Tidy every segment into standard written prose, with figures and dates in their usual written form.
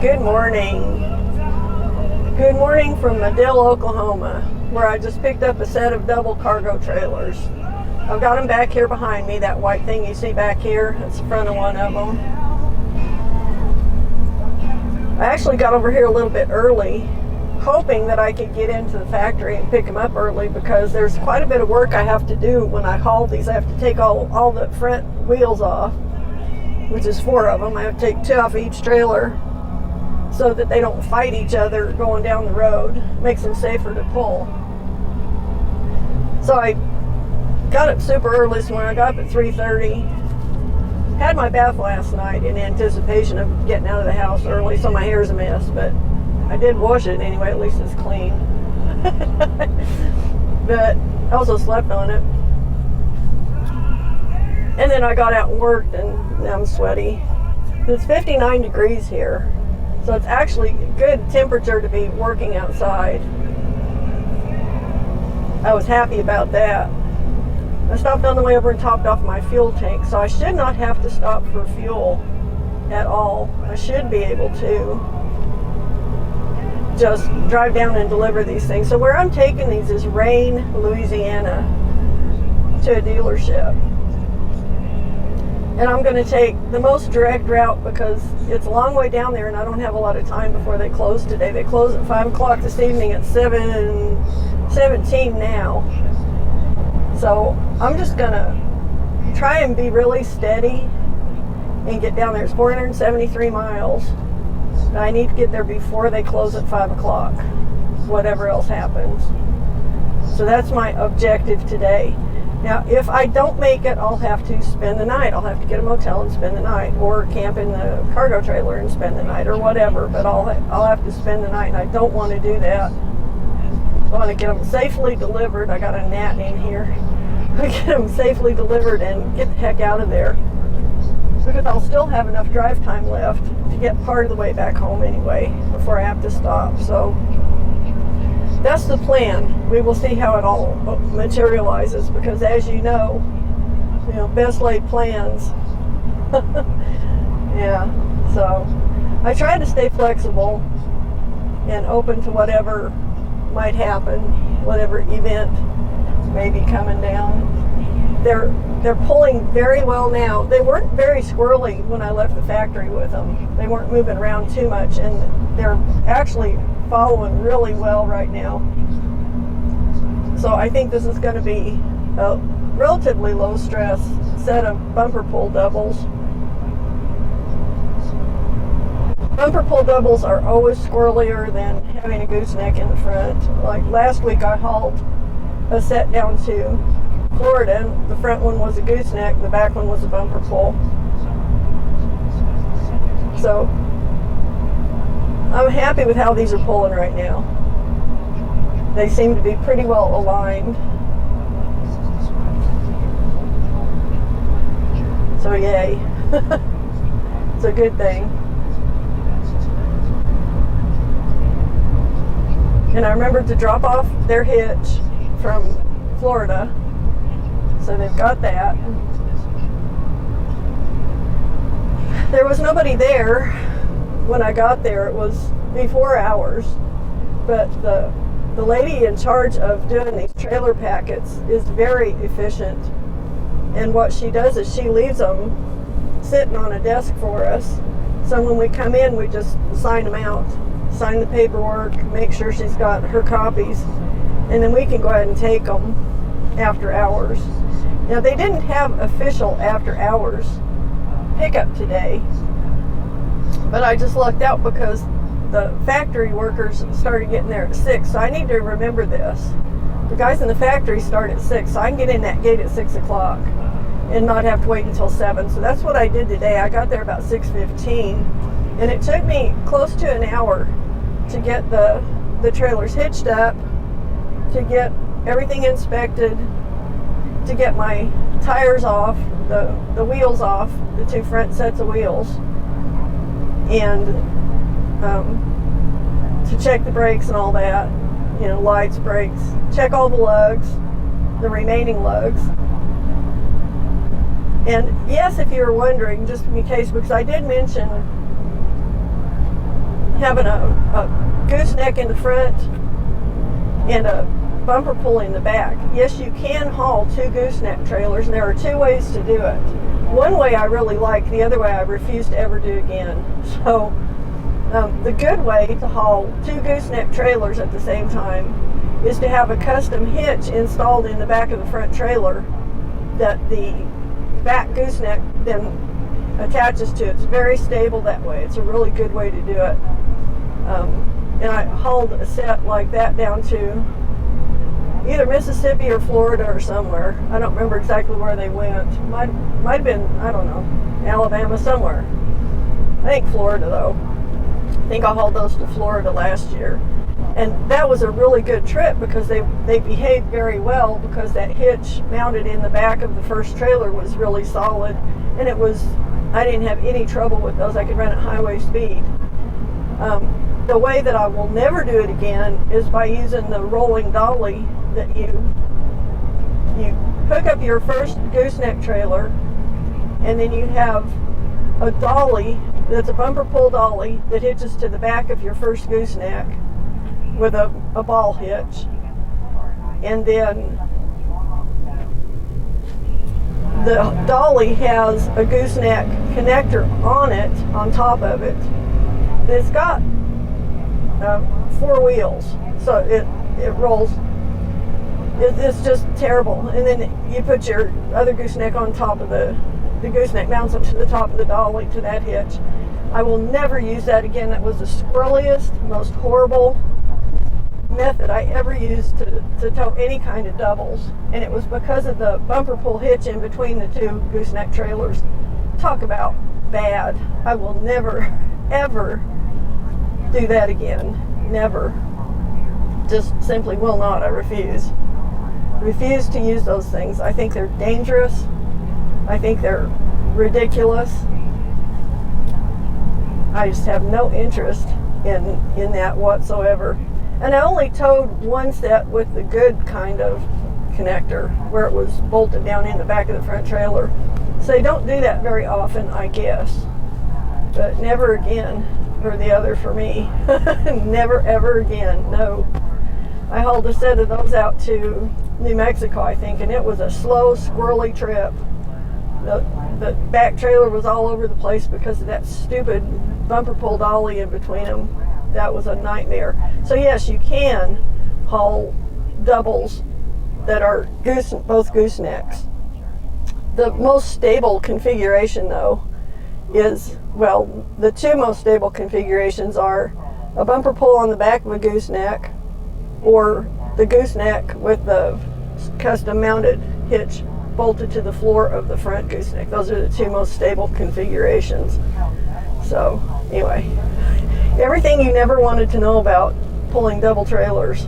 Good morning. Good morning from Madill, Oklahoma, where I just picked up a set of double cargo trailers. I've got them back here behind me, that white thing you see back here. That's the front of one of them. I actually got over here a little bit early, hoping that I could get into the factory and pick them up early because there's quite a bit of work I have to do when I haul these. I have to take all the front wheels off, which is 4 of them. I have to take 2 off each trailer so that they don't fight each other going down the road. Makes them safer to pull. So I got up super early this morning. I got up at 3:30. Had my bath last night in anticipation of getting out of the house early, so my hair's a mess, but I did wash it anyway, at least it's clean. But I also slept on it. And then I got out and worked, and now I'm sweaty. It's 59 degrees here, so it's actually a good temperature to be working outside. I was happy about that. I stopped on the way over and topped off my fuel tank, so I should not have to stop for fuel at all. I should be able to just drive down and deliver these things. So where I'm taking these is Rayne, Louisiana, to a dealership. And I'm going to take the most direct route because it's a long way down there and I don't have a lot of time before they close today. They close at 5 o'clock this evening. It's 7:17 now. So I'm just going to try and be really steady and get down there. It's 473 miles. And I need to get there before they close at 5 o'clock, whatever else happens. So that's my objective today. Now, if I don't make it, I'll have to spend the night. I'll have to get a motel and spend the night, or camp in the cargo trailer and spend the night, or whatever. But I'll have to spend the night, and I don't want to do that. I want to get them safely delivered. I got a gnat in here. I get them safely delivered and get the heck out of there, because I'll still have enough drive time left to get part of the way back home anyway before I have to stop. So that's the plan. We will see how it all materializes, because as you know, best laid plans. Yeah, so I try to stay flexible and open to whatever might happen, whatever event may be coming down. They're pulling very well now. They weren't very squirrely when I left the factory with them. They weren't moving around too much, and they're actually following really well right now. So I think this is going to be a relatively low stress set of bumper pull doubles. Bumper pull doubles are always squirrelier than having a gooseneck in the front. Like last week I hauled a set down to Florida, and the front one was a gooseneck, the back one was a bumper pull. So I'm happy with how these are pulling right now. They seem to be pretty well aligned. So yay. It's a good thing. And I remembered to drop off their hitch from Florida. So they've got that. There was nobody there when I got there. It was before hours, but the lady in charge of doing these trailer packets is very efficient, and what she does is she leaves them sitting on a desk for us, so when we come in we just sign them out, sign the paperwork, make sure she's got her copies, and then we can go ahead and take them after hours. Now, they didn't have official after hours pickup today, but I just lucked out because the factory workers started getting there at 6, so I need to remember this. The guys in the factory start at 6, so I can get in that gate at 6 o'clock and not have to wait until 7. So that's what I did today. I got there about 6:15, and it took me close to an hour to get the trailers hitched up, to get everything inspected, to get my tires off, the wheels off, the 2 front sets of wheels, and to check the brakes and all that, lights, brakes, check all the lugs, the remaining lugs. And yes, if you were wondering, just in case, because I did mention having a gooseneck in the front and a bumper pulley in the back. Yes, you can haul 2 gooseneck trailers, and there are 2 ways to do it. One way I really like, the other way I refuse to ever do again. So the good way to haul 2 gooseneck trailers at the same time is to have a custom hitch installed in the back of the front trailer that the back gooseneck then attaches to. It's very stable that way. It's a really good way to do it. And I hauled a set like that down to either Mississippi or Florida or somewhere. I don't remember exactly where they went. Might have been, I don't know, Alabama, somewhere. I think Florida, though. I think I hauled those to Florida last year. And that was a really good trip because they behaved very well, because that hitch mounted in the back of the first trailer was really solid. And I didn't have any trouble with those. I could run at highway speed. The way that I will never do it again is by using the rolling dolly that you hook up your first gooseneck trailer, and then you have a dolly that's a bumper pull dolly that hitches to the back of your first gooseneck with a ball hitch. And then the dolly has a gooseneck connector on it, on top of it. It's got 4 wheels, so it rolls. It's just terrible. And then you put your other gooseneck on top of the gooseneck, mounts up to the top of the dolly to that hitch. I will never use that again. That was the squirreliest, most horrible method I ever used to tow any kind of doubles. And it was because of the bumper pull hitch in between the 2 gooseneck trailers. Talk about bad. I will never, ever do that again. Never. Just simply will not. I refuse. Refuse to use those things. I think they're dangerous. I think they're ridiculous. I just have no interest in that whatsoever. And I only towed one set with the good kind of connector, where it was bolted down in the back of the front trailer. So they don't do that very often, I guess. But never again, or the other for me. Never ever again, no. I hauled a set of those out to New Mexico, I think, and it was a slow, squirrely trip. The back trailer was all over the place because of that stupid bumper pull dolly in between them. That was a nightmare. So yes, you can haul doubles that are both goosenecks. The most stable configuration, though, is, well, the 2 most stable configurations are a bumper pull on the back of a gooseneck, or the gooseneck with the custom mounted hitch bolted to the floor of the front gooseneck. Those are the 2 most stable configurations. So anyway, everything you never wanted to know about pulling double trailers.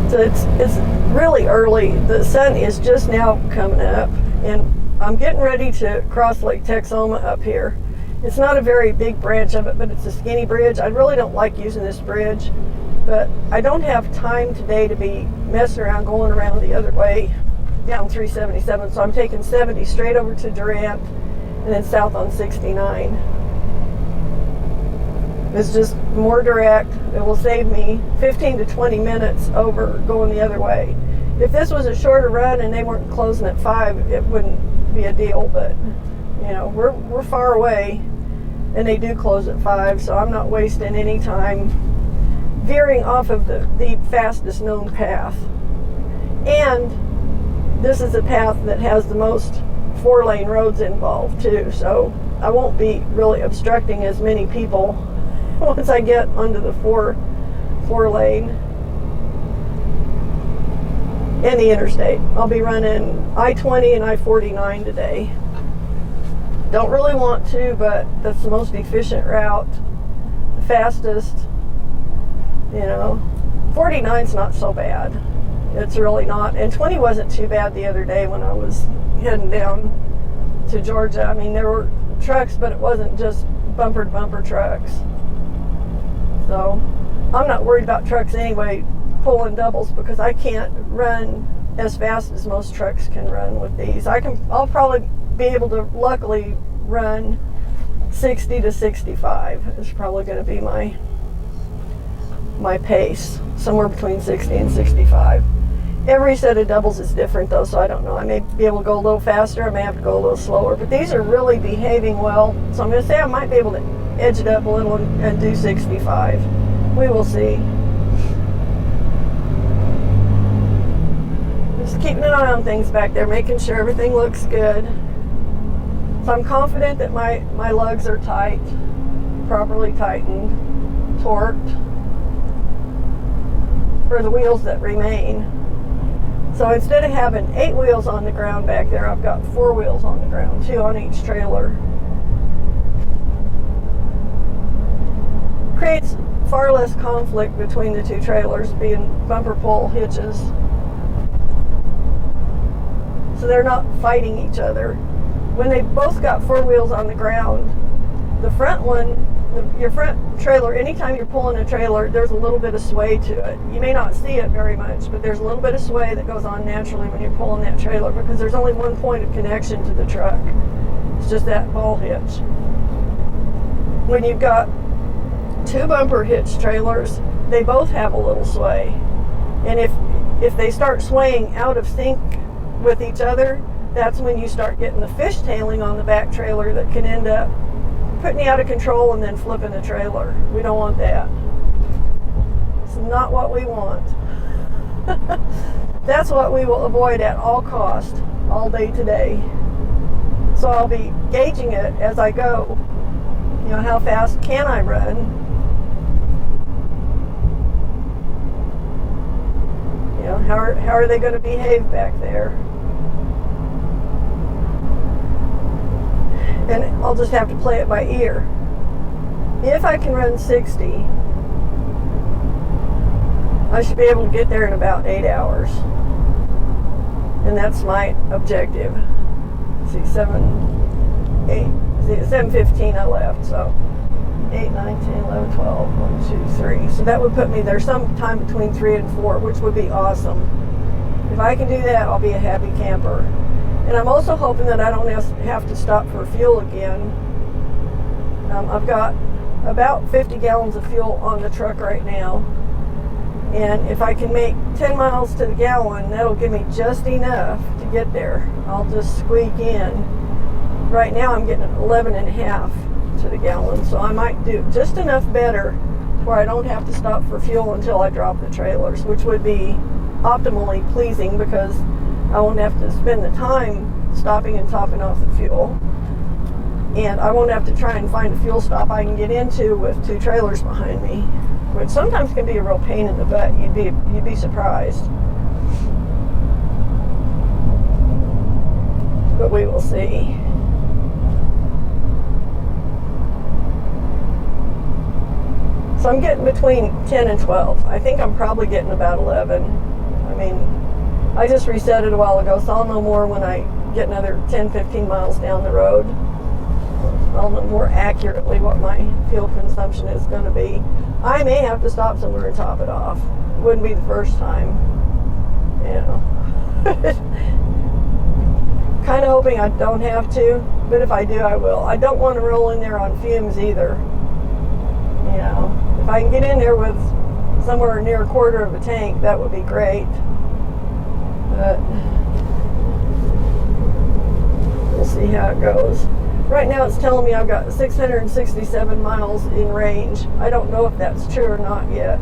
So it's really early. The sun is just now coming up, and I'm getting ready to cross Lake Texoma up here. It's not a very big branch of it, but it's a skinny bridge. I really don't like using this bridge, but I don't have time today to be messing around going around the other way down 377, so I'm taking 70 straight over to Durant and then south on 69. It's just more direct. It will save me 15 to 20 minutes over going the other way. If this was a shorter run and they weren't closing at 5, it wouldn't be a deal, but you know, we're far away and they do close at 5, so I'm not wasting any time veering off of the fastest known path. And this is a path that has the most 4-lane roads involved too, so I won't be really obstructing as many people once I get onto the four lane in the interstate. I'll be running I-20 and I-49 today. Don't really want to, but that's the most efficient route, the fastest. You know, 49's not so bad. It's really not. And 20 wasn't too bad the other day when I was heading down to Georgia. I mean, there were trucks, but it wasn't just bumper to bumper trucks. So I'm not worried about trucks anyway, pulling doubles, because I can't run as fast as most trucks can run with these. I'll probably be able to luckily run 60 to 65 is probably going to be my pace, somewhere between 60 and 65. Every set of doubles is different though, so I don't know. I may be able to go a little faster, I may have to go a little slower, but these are really behaving well, so I'm going to say I might be able to edge it up a little and do 65. We will see. Just keeping an eye on things back there, making sure everything looks good. So I'm confident that my lugs are tight, properly tightened, torqued for the wheels that remain. So instead of having 8 wheels on the ground back there, I've got 4 wheels on the ground, 2 on each trailer. Creates far less conflict between the 2 trailers, being bumper pull hitches. So they're not fighting each other. When they both got 4 wheels on the ground, the front one, your front trailer, anytime you're pulling a trailer, there's a little bit of sway to it. You may not see it very much, but there's a little bit of sway that goes on naturally when you're pulling that trailer because there's only one point of connection to the truck. It's just that ball hitch. When you've got 2 bumper hitch trailers, they both have a little sway. And if they start swaying out of sync with each other, that's when you start getting the fishtailing on the back trailer that can end up putting you out of control and then flipping the trailer. We don't want that. It's not what we want. That's what we will avoid at all cost, all day today. So I'll be gauging it as I go. You know, how fast can I run? You know, how are they going to behave back there? And I'll just have to play it by ear. If I can run 60, I should be able to get there in about 8 hours. And that's my objective. See, 7:15 I left, so 8, 9, 10, 11, 12, 1, 2, 3. So that would put me there sometime between 3 and 4, which would be awesome. If I can do that, I'll be a happy camper. And I'm also hoping that I don't have to stop for fuel again. I've got about 50 gallons of fuel on the truck right now. And if I can make 10 miles to the gallon, that'll give me just enough to get there. I'll just squeak in. Right now I'm getting 11 and a half to the gallon, so I might do just enough better where I don't have to stop for fuel until I drop the trailers, which would be optimally pleasing because I won't have to spend the time stopping and topping off the fuel. And I won't have to try and find a fuel stop I can get into with 2 trailers behind me, which sometimes can be a real pain in the butt. You'd be surprised. But we will see. So I'm getting between 10 and 12. I think I'm probably getting about 11. I mean, I just reset it a while ago, so I'll know more when I get another 10, 15 miles down the road. I'll know more accurately what my fuel consumption is going to be. I may have to stop somewhere and top it off. It wouldn't be the first time. You know. Kind of hoping I don't have to, but if I do, I will. I don't want to roll in there on fumes either. You know, if I can get in there with somewhere near a quarter of a tank, that would be great. But we'll see how it goes. Right now it's telling me I've got 667 miles in range. I don't know if that's true or not yet.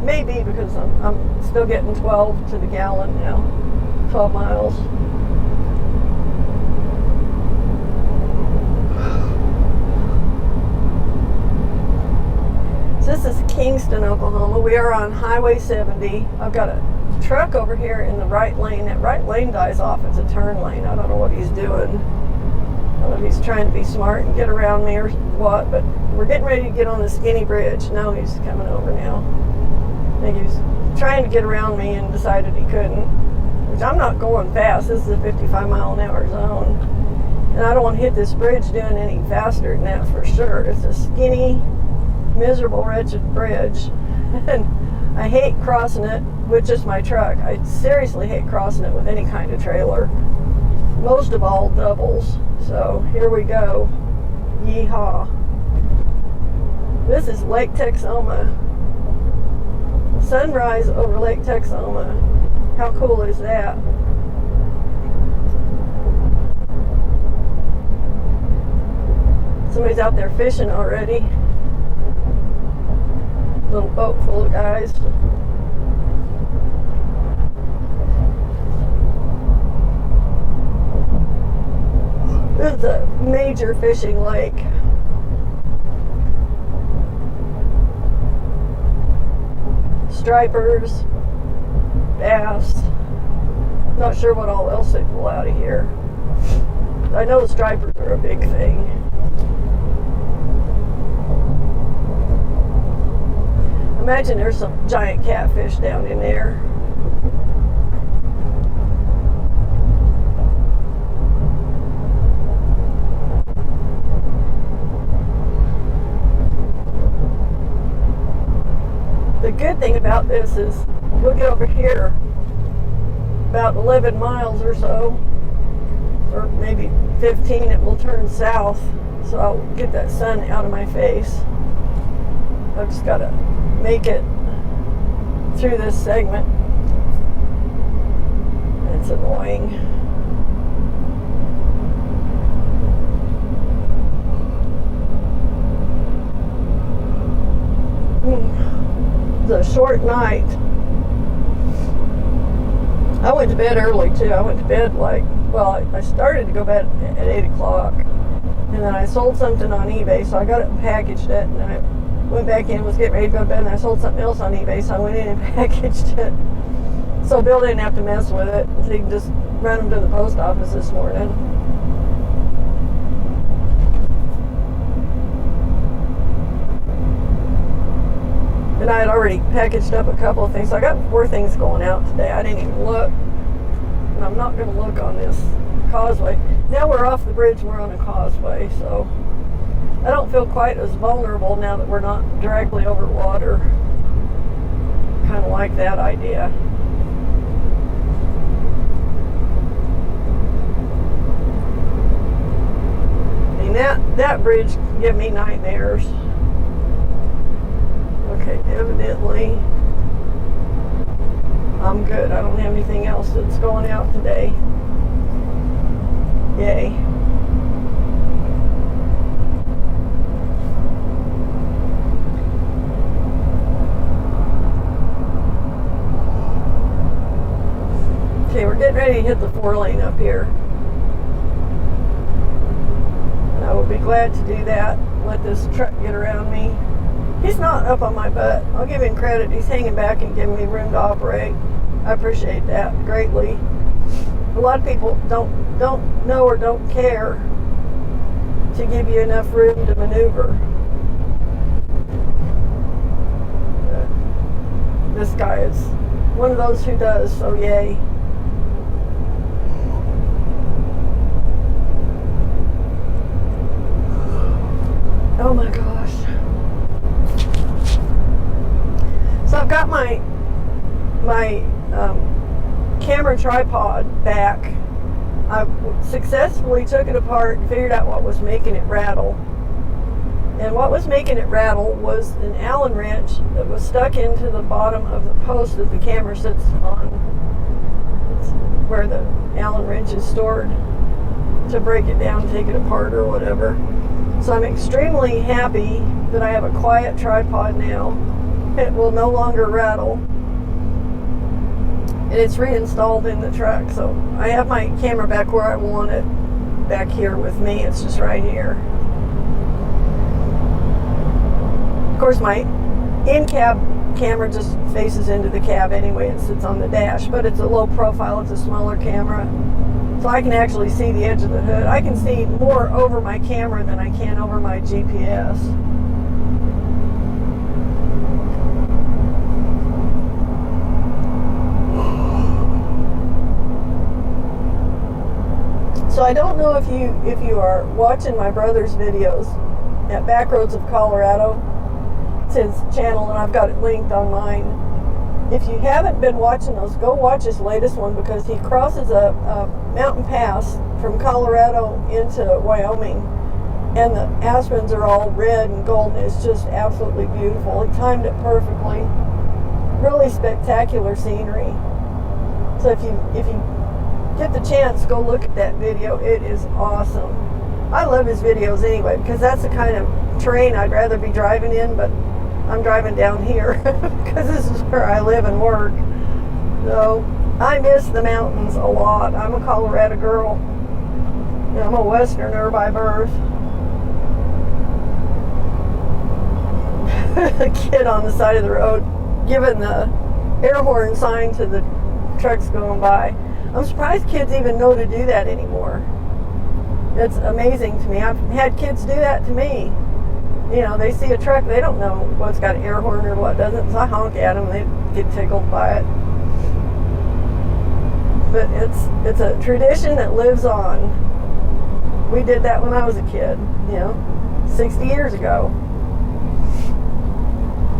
Maybe because I'm still getting 12 to the gallon now. 12 miles. So this is Kingston, Oklahoma. We are on Highway 70. I've got a truck over here in the right lane. That right lane dies off. It's a turn lane. I don't know what he's doing. I don't know if he's trying to be smart and get around me or what, but we're getting ready to get on the skinny bridge. No, he's coming over now. I think he was trying to get around me and decided he couldn't, which I'm not going fast. This is a 55 mile an hour zone. And I don't want to hit this bridge doing any faster than that for sure. It's a skinny, miserable, wretched bridge. And I hate crossing it with just my truck. I seriously hate crossing it with any kind of trailer. most of all doubles. So here we go. Yeehaw. This is Lake Texoma. Sunrise over Lake Texoma. How cool is that? Somebody's out there fishing already. Little boat full of guys. This is a major fishing lake. Stripers, bass. Not sure what all else they pull out of here. I know the stripers are a big thing. Imagine there's some giant catfish down in there. The good thing about this is, look over here, about 11 miles or so, or maybe 15, it will turn south, so I'll get that sun out of my face. I've just got to make it through this segment. It's annoying. It's a short night. I went to bed early too. I went to bed I started to go to bed at 8 o'clock, and then I sold something on eBay, so I got it and packaged it, and then I went back in, was getting ready to go to bed, and I sold something else on eBay, so I went in and packaged it. So Bill didn't have to mess with it, so he can just run them to the post office this morning. And I had already packaged up a couple of things, so I got 4 things going out today. I didn't even look, and I'm not going to look on this causeway. Now we're off the bridge and we're on a causeway, so I don't feel quite as vulnerable now that we're not directly over water. Kind of like that idea. I mean, that bridge can give me nightmares. Okay, evidently I'm good. I don't have anything else that's going out today. Yay. Okay, we're getting ready to hit the 4-lane up here. And I would be glad to do that. Let this truck get around me. He's not up on my butt. I'll give him credit. He's hanging back and giving me room to operate. I appreciate that greatly. A lot of people don't know or don't care to give you enough room to maneuver. This guy is one of those who does, so yay. Oh my gosh. So I've got my camera tripod back. I successfully took it apart and figured out what was making it rattle. And what was making it rattle was an Allen wrench that was stuck into the bottom of the post that the camera sits on. It's where the Allen wrench is stored to break it down, take it apart or whatever. So I'm extremely happy that I have a quiet tripod now. It will no longer rattle. And it's reinstalled in the truck, so I have my camera back where I want it, back here with me. It's just right here. Of course, my in-cab camera just faces into the cab anyway. It sits on the dash, but it's a low profile. It's a smaller camera, so I can actually see the edge of the hood. I can see more over my camera than I can over my GPS. So I don't know if you are watching my brother's videos at Backroads of Colorado. It's his channel, and I've got it linked on mine. If you haven't been watching those, go watch his latest one, because he crosses a mountain pass from Colorado into Wyoming, and the aspens are all red and golden. It's just absolutely beautiful. It timed it perfectly. Really spectacular scenery. So if you get the chance, go look at that video. It is awesome. I love his videos anyway, because that's the kind of terrain I'd rather be driving in, but I'm driving down here because this is where I live and work. So I miss the mountains a lot. I'm a Colorado girl. I'm a Westerner by birth. A kid on the side of the road giving the air horn sign to the trucks going by. I'm surprised kids even know to do that anymore. It's amazing to me. I've had kids do that to me. You know, they see a truck, they don't know what's got an air horn or what doesn't, so I honk at them, they get tickled by it. But it's a tradition that lives on. We did that when I was a kid, 60 years ago.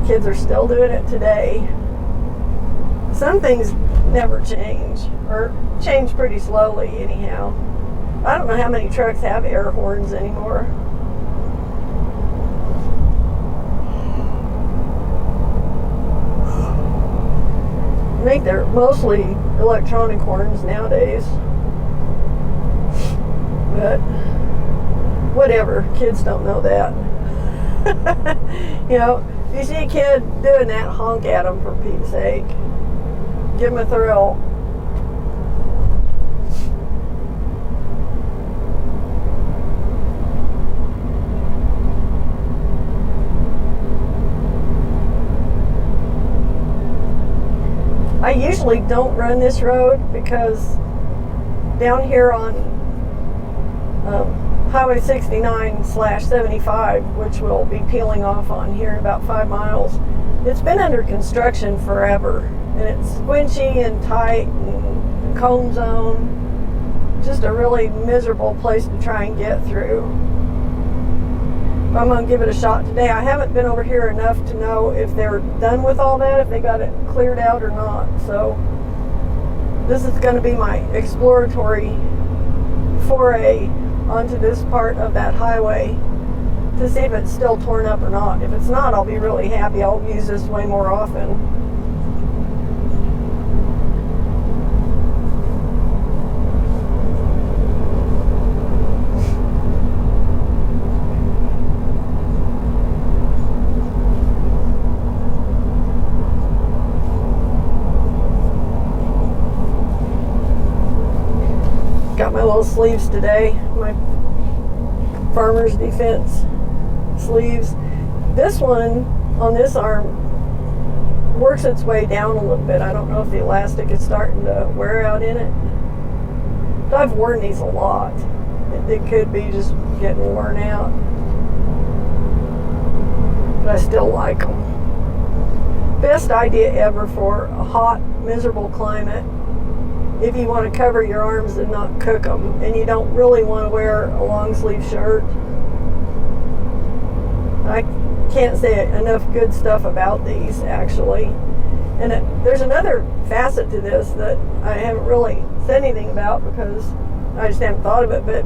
Kids are still doing it today. Some things never change, or change pretty slowly anyhow. I don't know how many trucks have air horns anymore. I think they're mostly electronic horns nowadays. But whatever, kids don't know that. If you see a kid doing that, honk at them for Pete's sake. Give them a thrill. I usually don't run this road because down here on Highway 69/75, which we'll be peeling off on here in about 5 miles, it's been under construction forever. And it's squinchy and tight and cone zone. Just a really miserable place to try and get through. I'm going to give it a shot today. I haven't been over here enough to know if they're done with all that, if they got it cleared out or not. So this is going to be my exploratory foray onto this part of that highway to see if it's still torn up or not. If it's not, I'll be really happy. I'll use this way more often. Got my little sleeves today, my Farmer's Defense sleeves. This one on this arm works its way down a little bit. I don't know if the elastic is starting to wear out in it. But I've worn these a lot. It could be just getting worn out. But I still like them. Best idea ever for a hot, miserable climate. If you want to cover your arms and not cook them, and you don't really want to wear a long sleeve shirt. I can't say enough good stuff about these, actually. And there's another facet to this that I haven't really said anything about because I just haven't thought of it, but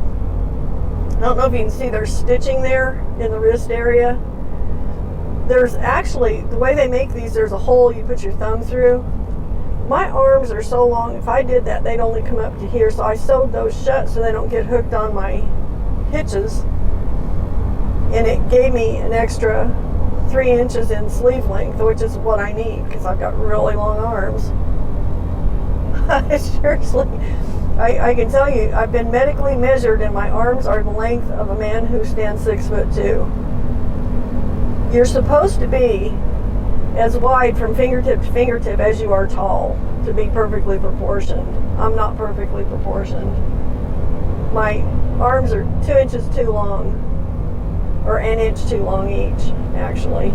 I don't know if you can see there's stitching there in the wrist area. There's actually, the way they make these, there's a hole you put your thumb through. My arms are so long, if I did that, they'd only come up to here, so I sewed those shut so they don't get hooked on my hitches. And it gave me an extra 3 inches in sleeve length, which is what I need because I've got really long arms. Seriously, I can tell you, I've been medically measured and my arms are the length of a man who stands 6'2". You're supposed to be as wide from fingertip to fingertip as you are tall to be perfectly proportioned. I'm not perfectly proportioned. My arms are 2 inches too long, or an inch too long each, actually.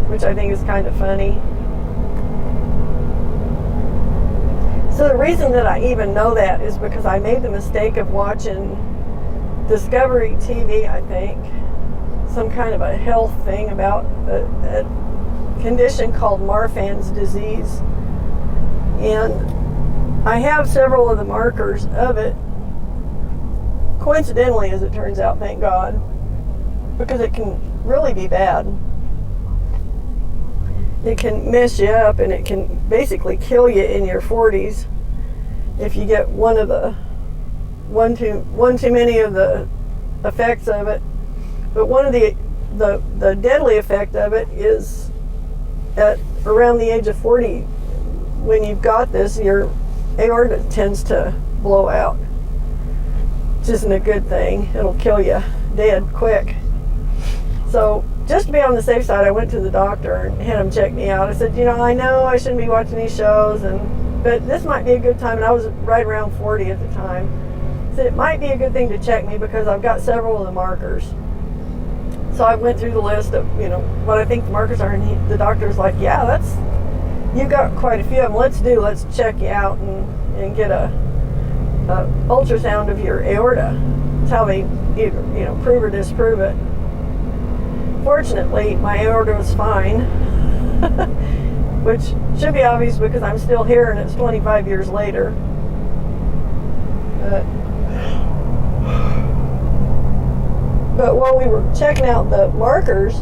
Which I think is kind of funny. So the reason that I even know that is because I made the mistake of watching Discovery TV, I think. Some kind of a health thing about a condition called Marfan's disease. And I have several of the markers of it. Coincidentally, as it turns out, thank God, because it can really be bad. It can mess you up, and it can basically kill you in your 40s if you get one too many of the effects of it. But one of the deadly effect of it is at around the age of 40. When you've got this, your aorta tends to blow out, which isn't a good thing. It'll kill you dead quick. So just to be on the safe side, I went to the doctor and had him check me out. I said, I know I shouldn't be watching these shows, but this might be a good time. And I was right around 40 at the time. I said it might be a good thing to check me because I've got several of the markers. So I went through the list of what I think the markers are, and the doctor's like, yeah, you've got quite a few of them. Let's check you out and get a ultrasound of your aorta. That's how they either prove or disprove it. Fortunately, my aorta was fine, which should be obvious because I'm still here and it's 25 years later. But while we were checking out the markers,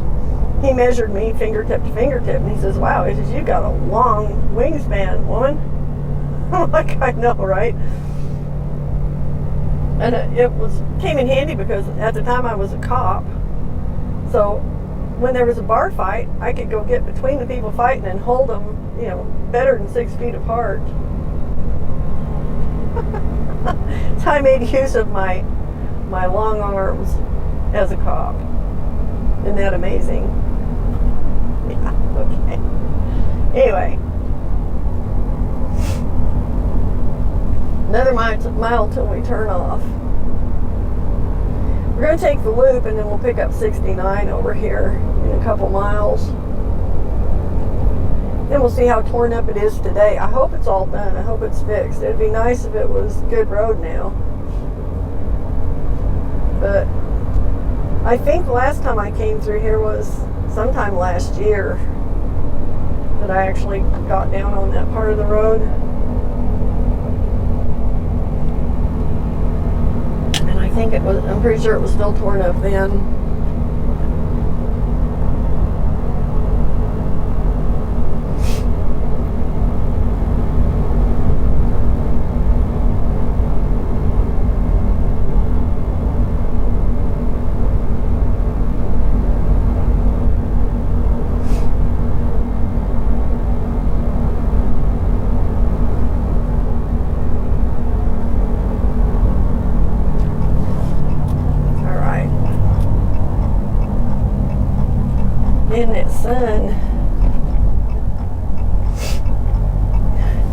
he measured me fingertip to fingertip, and he says, wow, he says, you got a long wingspan, woman. I'm like, I know, right? And it came in handy because at the time I was a cop. So when there was a bar fight, I could go get between the people fighting and hold them, better than 6 feet apart. So I made use of my long arms as a cop. Isn't that amazing? Yeah, okay. Anyway. Another mile till we turn off. We're going to take the loop and then we'll pick up 69 over here in a couple miles. Then we'll see how torn up it is today. I hope it's all done. I hope it's fixed. It'd be nice if it was good road now. But I think the last time I came through here was sometime last year that I actually got down on that part of the road. And I think I'm pretty sure it was still torn up then. In that sun,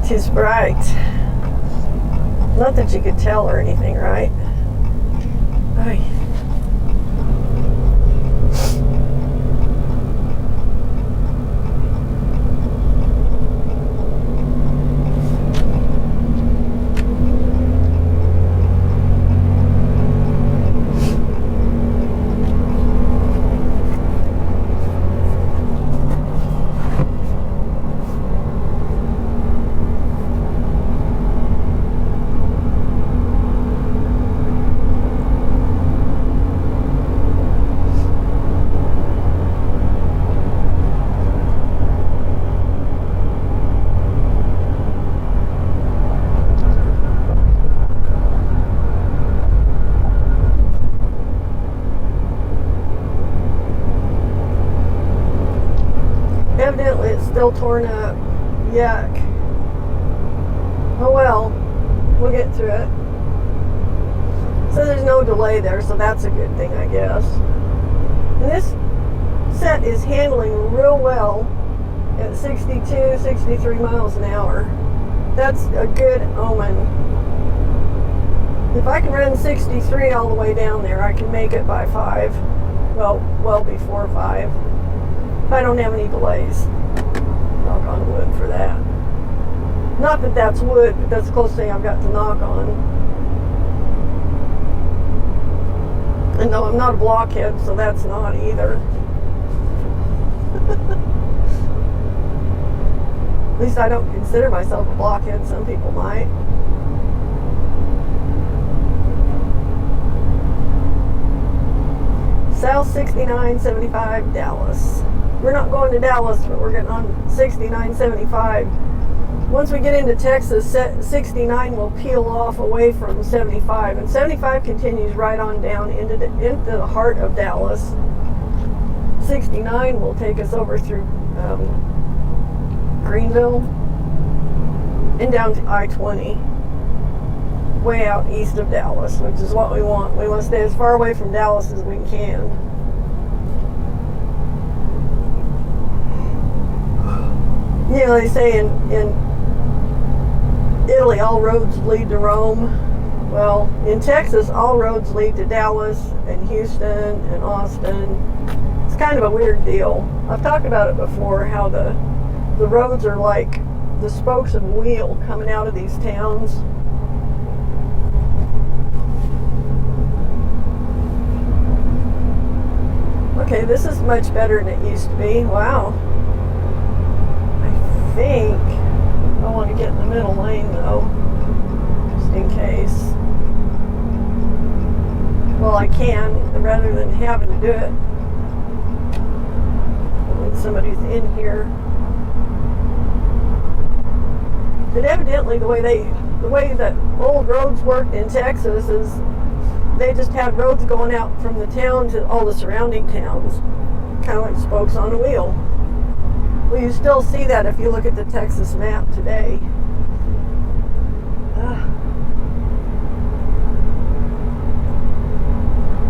'tis bright. Not that you could tell or anything, right? Aye. Evidently it's still torn up. Yuck. Oh well, we'll get through it. So there's no delay there, so that's a good thing, I guess. And this set is handling real well at 62, 63 miles an hour. That's a good omen. If I can run 63 all the way down there, I can make it by 5. Well before 5. If I don't have any delays. Knock on wood for that. Not that that's wood, but that's the closest thing I've got to knock on. And no, I'm not a blockhead, so that's not either. least I don't consider myself a blockhead. Some people might. South 6975 Dallas. We're not going to Dallas, but we're getting on 6975. Once we get into Texas, 69 will peel off away from 75, and 75 continues right on down into the heart of Dallas. 69 will take us over through Greenville and down to I-20, way out east of Dallas, which is what we want. We want to stay as far away from Dallas as we can. You know, they say in Italy, all roads lead to Rome. Well, in Texas, all roads lead to Dallas and Houston and Austin. It's kind of a weird deal. I've talked about it before, how the roads are like the spokes of a wheel coming out of these towns. Okay, this is much better than it used to be. Wow. I think I want to get in the middle lane though, just in case. Well, I can, rather than having to do it when somebody's in here. But evidently the way that old roads worked in Texas is they just had roads going out from the town to all the surrounding towns, kind of like spokes on a wheel. Well, you still see that if you look at the Texas map today.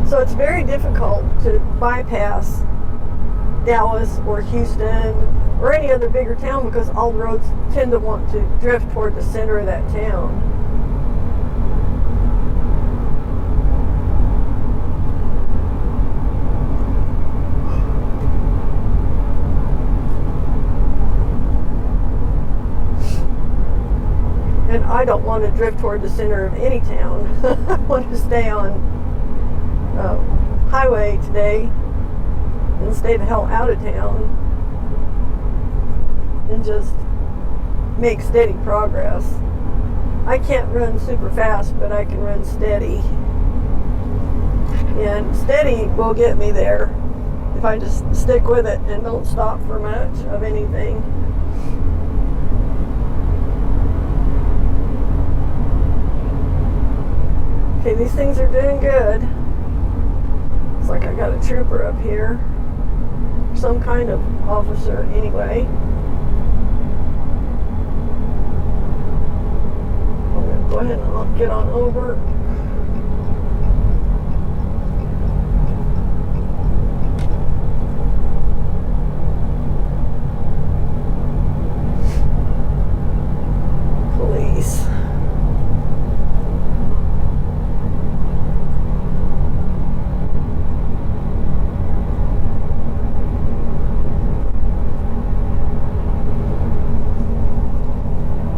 So it's very difficult to bypass Dallas or Houston or any other bigger town because all roads tend to want to drift toward the center of that town. And I don't want to drift toward the center of any town. I want to stay on highway today and stay the hell out of town and just make steady progress. I can't run super fast, but I can run steady. And steady will get me there if I just stick with it and don't stop for much of anything. Okay, these things are doing good. It's like I got a trooper up here. Some kind of officer, anyway. I'm going to go ahead and get on over. Police.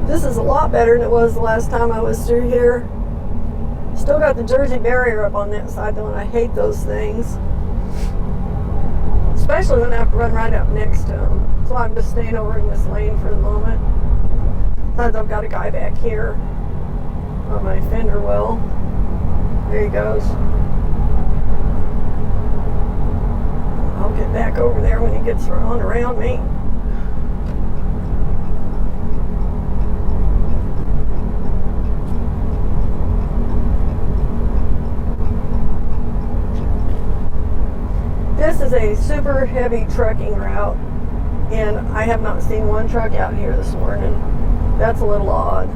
This is a lot better than it was the last time I was through here. Still got the Jersey barrier up on that side though, and I hate those things. Especially when I have to run right up next to them. So I'm just staying over in this lane for the moment. Sometimes I've got a guy back here on my fender well. There he goes. I'll get back over there when he gets on around me. This is a super heavy trucking route, and I have not seen one truck out here this morning. That's a little odd.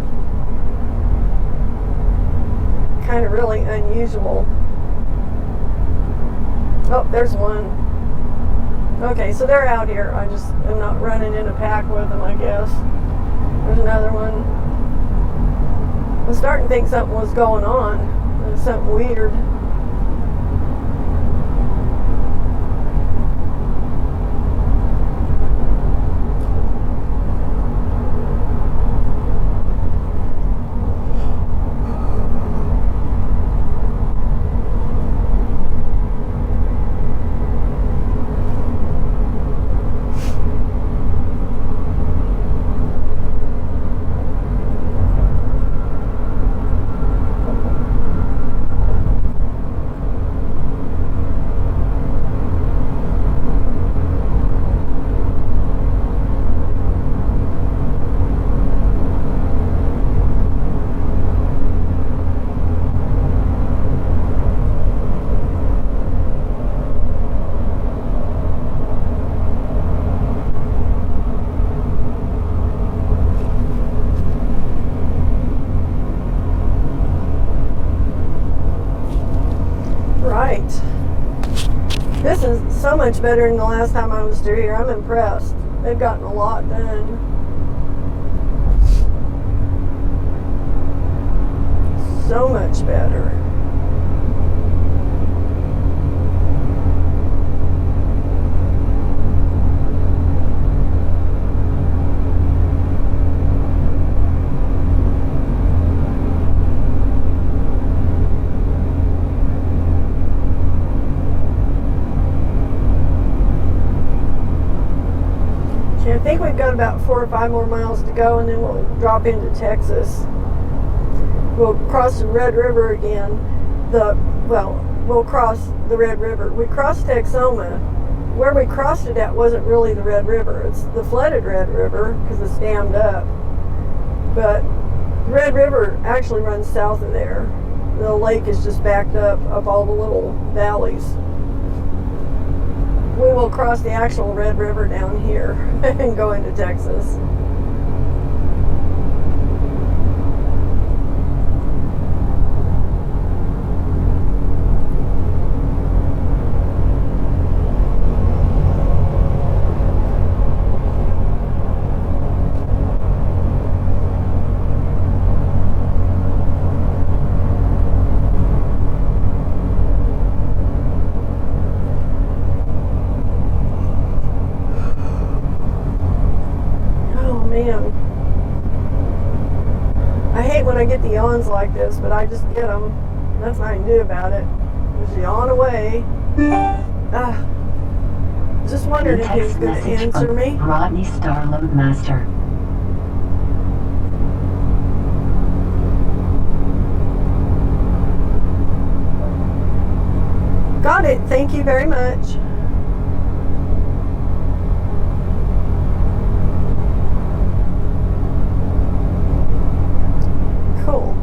Kind of really unusual. Oh, there's one. Okay, so they're out here. I just am not running in a pack with them, I guess. There's another one. I'm starting to think something was going on. There's something weird. right. This is so much better than the last time I was through here. I'm impressed. They've gotten a lot done. So much better. I think we've got about 4 or 5 more miles to go, and then we'll drop into Texas. We'll cross the Red River again. We'll cross the Red River. We crossed Texoma. Where we crossed it at wasn't really the Red River. It's the flooded Red River because it's dammed up. But the Red River actually runs south of there. The lake is just backed up all the little valleys. We will cross the actual Red River down here and go into Texas. I hate when I get the yawns like this, but I just get them. Nothing I can do about it. Just yawn away. Just wondered if he was going to answer me. Rodney Star Loadmaster. Got it. Thank you very much. Cool.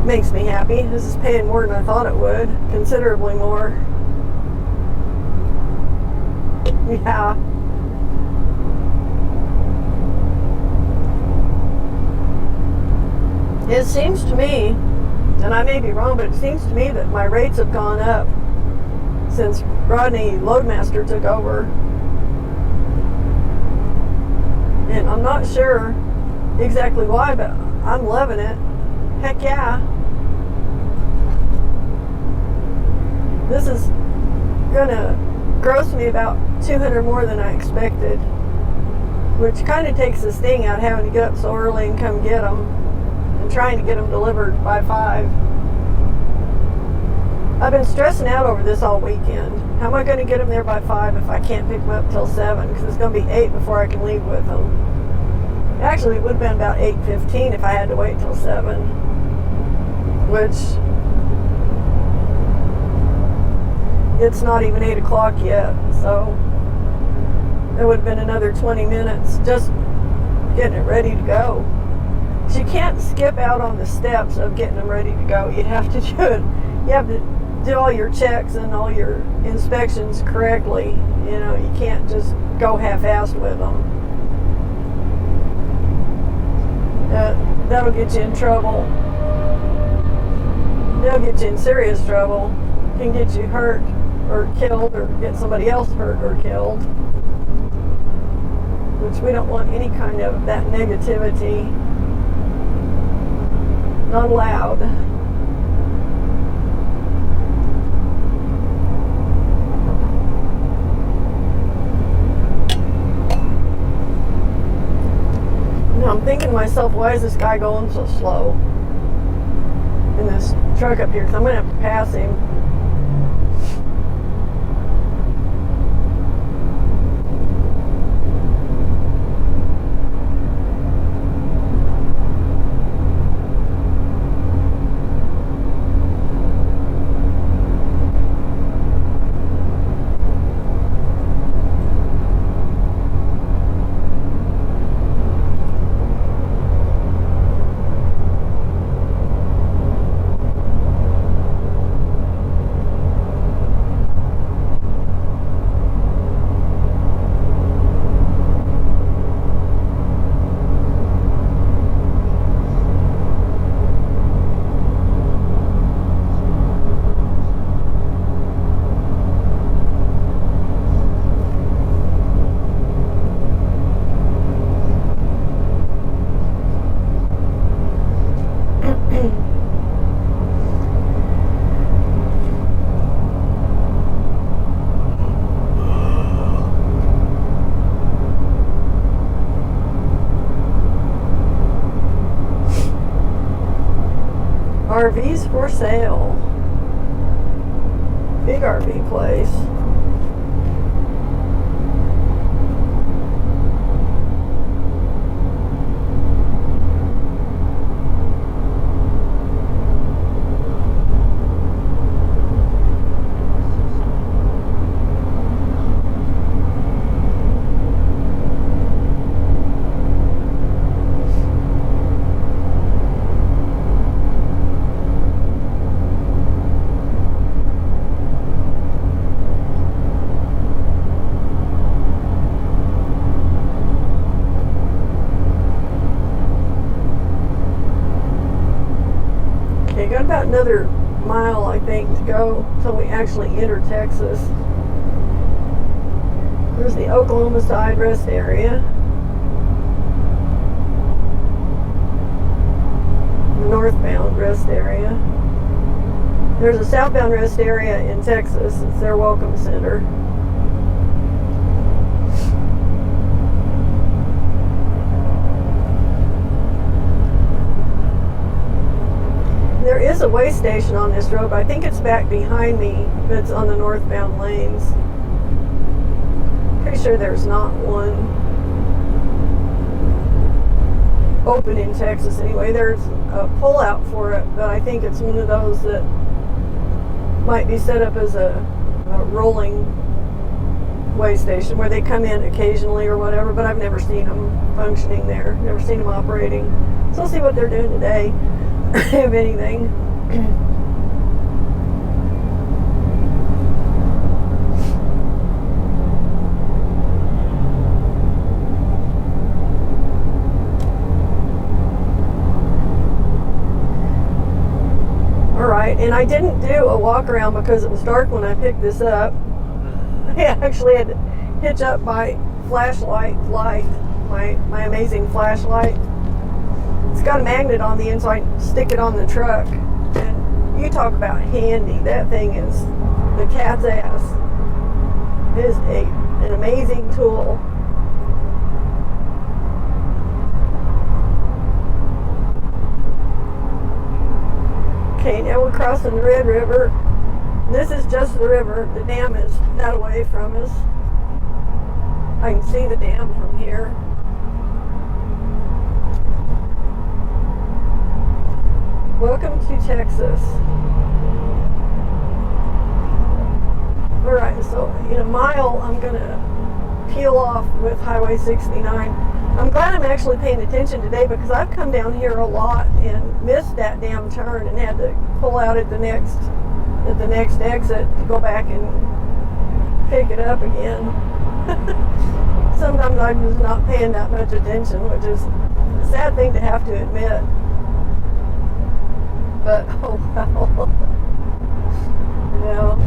Makes me happy. This is paying more than I thought it would. Considerably more. Yeah. It seems to me, and I may be wrong, but it seems to me that my rates have gone up since Rodney Loadmaster took over. And I'm not sure exactly why, but I'm loving it. Heck yeah. This is gonna gross me about 200 more than I expected, which kind of takes the sting out having to get up so early and come get them and trying to get them delivered by 5. I've been stressing out over this all weekend. How am I going to get them there by 5 if I can't pick them up till 7? Because it's going to be 8 before I can leave with them. Actually, it would have been about 8:15 if I had to wait till 7. Which, it's not even 8 o'clock yet, so it would have been another 20 minutes just getting it ready to go. So you can't skip out on the steps of getting them ready to go. You have to do it. You have to do all your checks and all your inspections correctly. You know, you can't just go half-assed with them. That'll get you in trouble. They'll get you in serious trouble. Can get you hurt or killed, or get somebody else hurt or killed. Which we don't want any kind of that negativity. Not allowed. I'm thinking to myself, why is this guy going so slow in this truck up here? Because I'm going to have to pass him. RVs for sale. Big RV place. Got about another mile, I think, to go until we actually enter Texas. There's the Oklahoma side rest area. The northbound rest area. There's a southbound rest area in Texas. It's their welcome center. There is a way station on this road, but I think it's back behind me, but it's on the northbound lanes. Pretty sure there's not one open in Texas anyway. There's a pullout for it, but I think it's one of those that might be set up as a rolling way station where they come in occasionally or whatever, but I've never seen them functioning there, never seen them operating. So I'll see what they're doing today. If anything. Alright, and I didn't do a walk around because it was dark when I picked this up. I actually had to hitch up my flashlight light, my amazing flashlight. It's got a magnet on the end, so I stick it on the truck. And you talk about handy. That thing is the cat's ass. It is an amazing tool. Okay, now we're crossing the Red River. This is just the river. The dam is that away from us. I can see the dam from here. Welcome to Texas. Alright, so in a mile I'm going to peel off with Highway 69. I'm glad I'm actually paying attention today because I've come down here a lot and missed that damn turn and had to pull out at the next exit to go back and pick it up again. Sometimes I'm just not paying that much attention, which is a sad thing to have to admit. But, oh well. Yeah.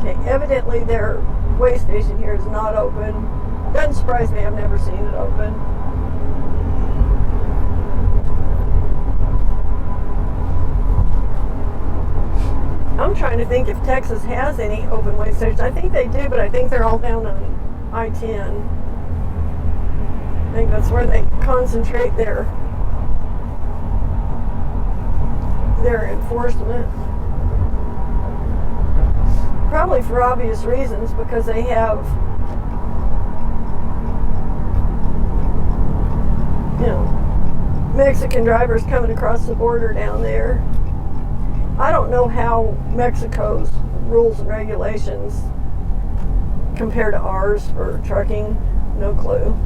Okay, evidently their way station here is not open. Doesn't surprise me, I've never seen it open. I'm trying to think if Texas has any open way stations. I think they do, but I think they're all down on I-10. I think that's where they concentrate their enforcement. Probably for obvious reasons, because they have, you know, Mexican drivers coming across the border down there. I don't know how Mexico's rules and regulations compare to ours for trucking. No clue.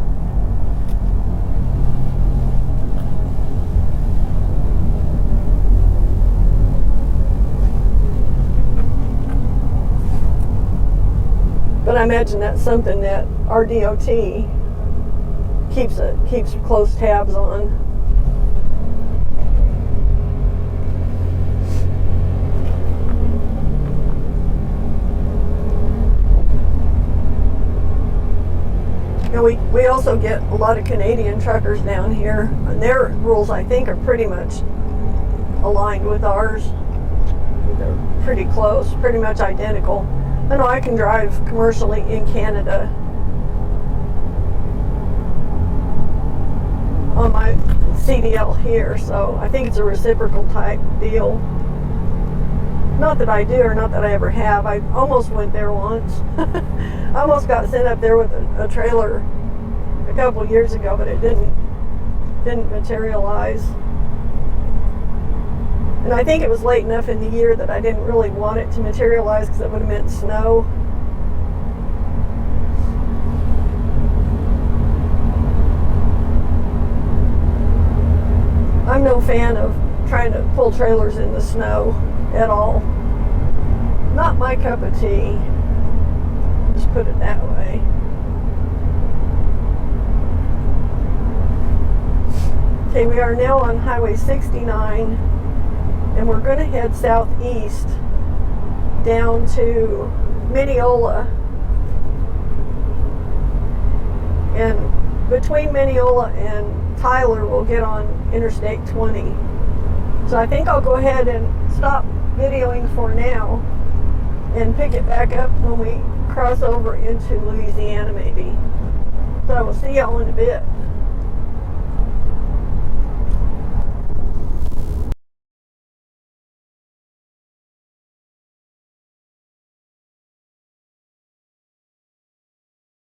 But I imagine that's something that our DOT keeps close tabs on. And we also get a lot of Canadian truckers down here, and their rules I think are pretty much aligned with ours. They're pretty close, pretty much identical. I know I can drive commercially in Canada. on my CDL here, so I think it's a reciprocal type deal. Not that I do, or not that I ever have. I almost went there once. I almost got sent up there with a trailer a couple years ago, but it didn't materialize. And I think it was late enough in the year that I didn't really want it to materialize because it would have meant snow. I'm no fan of trying to pull trailers in the snow at all. Not my cup of tea. Just put it that way. Okay, we are now on Highway 69, and we're going to head southeast down to Mineola. And between Mineola and Tyler, we'll get on Interstate 20. So I think I'll go ahead and stop videoing for now and pick it back up when we cross over into Louisiana maybe. So I will see y'all in a bit.